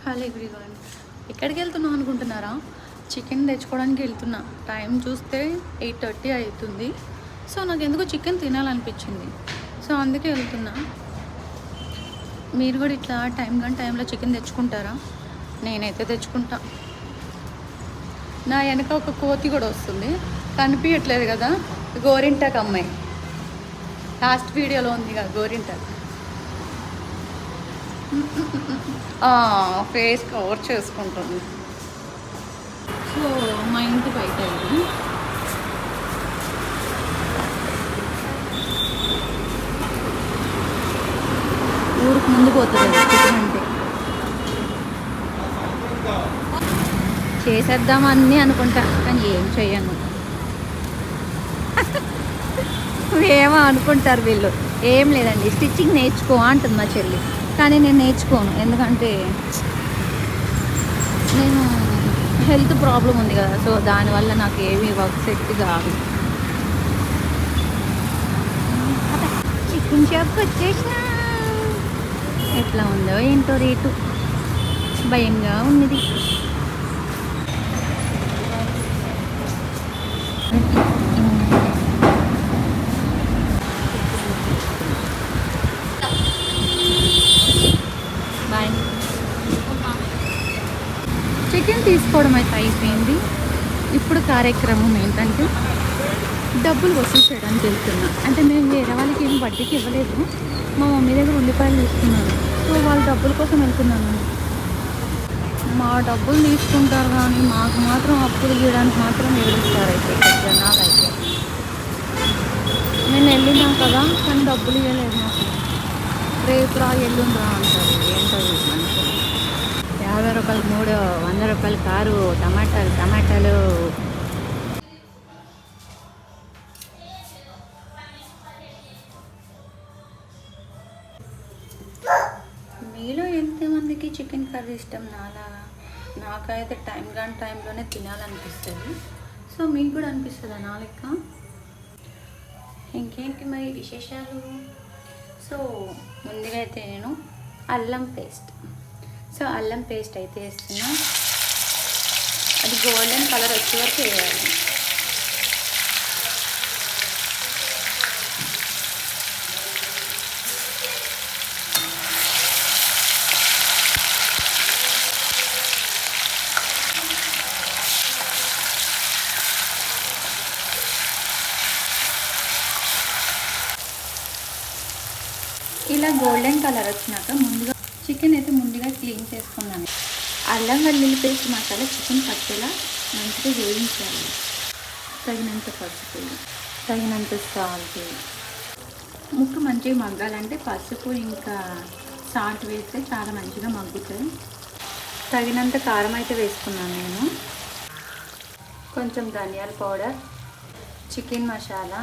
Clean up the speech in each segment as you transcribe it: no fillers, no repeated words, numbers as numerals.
Hello everyone, ఎక్కడికి వెళ్తున్నాం అనుకుంటున్నారా? చికెన్ తెచ్చుకోవడానికి వెళ్తున్నా. టైం చూస్తే 8:30 అవుతుంది. సో నాకు ఎందుకో చికెన్ తినాలనిపించింది. సో అందుకే వెళ్తున్నా. మీరు కూడా ఇట్లా టైంలో చికెన్ తెచ్చుకుంటారా? నేనైతే తెచ్చుకుంటా. నా వెనక ఒక కోతి కూడా వస్తుంది, కనిపించట్లేదు కదా. గోరింటాకు అమ్మాయి లాస్ట్ వీడియోలో ఉంది కదా, గోరింటాకు. ఫేస్ కవర్ చేసుకుంటుంది. సో మా ఇంటి బయట ఇది. ఊరికి ముందు పోతుంది చికెన్ అంటే. చేసేద్దామని అనుకుంటా, కానీ ఏం చెయ్యను. ఏమో అనుకుంటారు వీళ్ళు. ఏం లేదండి, స్టిచ్చింగ్ నేర్చుకో అంటుంది మా చెల్లి, కానీ నేను నేర్చుకోను. ఎందుకంటే నేను హెల్త్ ప్రాబ్లం ఉంది కదా, సో దానివల్ల నాకు ఏమీ వర్క్ సెట్ కాదు. చికెన్ షాప్కి వచ్చేసిన ఎట్లా ఉందో ఏంటో రేటు, భయంగా ఉన్నది. బాయ్. చికెన్ తీసుకోవడం అయితే అయిపోయింది. ఇప్పుడు కార్యక్రమం ఏంటంటే డబ్బులు వసూలు చేయడానికి వెళ్తున్నా. అంటే మేము వేరే వాళ్ళకి ఏం వడ్డీకి ఇవ్వలేదు, మా మమ్మీ దగ్గర ఉల్లిపాయలు తీసుకున్నాను. సో వాళ్ళ డబ్బుల కోసం వెళ్తున్నాను. మా డబ్బులు తీసుకుంటారు కానీ మాకు మాత్రం అప్పులు గీయడానికి మాత్రం ఏడుస్తారు అయితే జనాలు అయితే. నేను వెళ్ళినాం కదా, కానీ డబ్బులు ఇవ్వలేదు నాకు. రేపు రా ఎల్లుండి రా అంటారు. ఏంటో మనుషులు. 50 రూపాయలు 3, 100 రూపాయలు కారు, టమాటాలు. మీలో ఎంతమందికి చికెన్ కర్రీ ఇష్టం? నాకైతే టైంలోనే తినాలనిపిస్తుంది. సో మీకు కూడా అనిపిస్తుందా నా లెక్క? ఇంకేంటి మరి విశేషాలు? సో ముందుగా అయితే నేను అల్లం పేస్ట్ అయితే వేస్తున్నా. అది గోల్డెన్ కలర్ వచ్చే వరకు వేయాలి. ఇలా గోల్డెన్ కలర్ వచ్చినాక చికెన్ అయితే ముందుగా క్లీన్ చేసుకున్నాను. అల్లం వెల్లుల్లి పేస్ట్ మసాలా చికెన్ పట్టేలా మంచిగా వేయించాలి. తగినంత పసుపు, తగినంత సాల్ట్. ముక్క మంచిగా మగ్గాలంటే పసుపు ఇంకా సాల్ట్ వేస్తే చాలా మంచిగా మగ్గుతుంది. తగినంత కారం అయితే వేసుకున్నాను నేను. కొంచెం ధనియాల పౌడర్, చికెన్ మసాలా.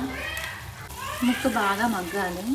ముక్క బాగా మగ్గాలి.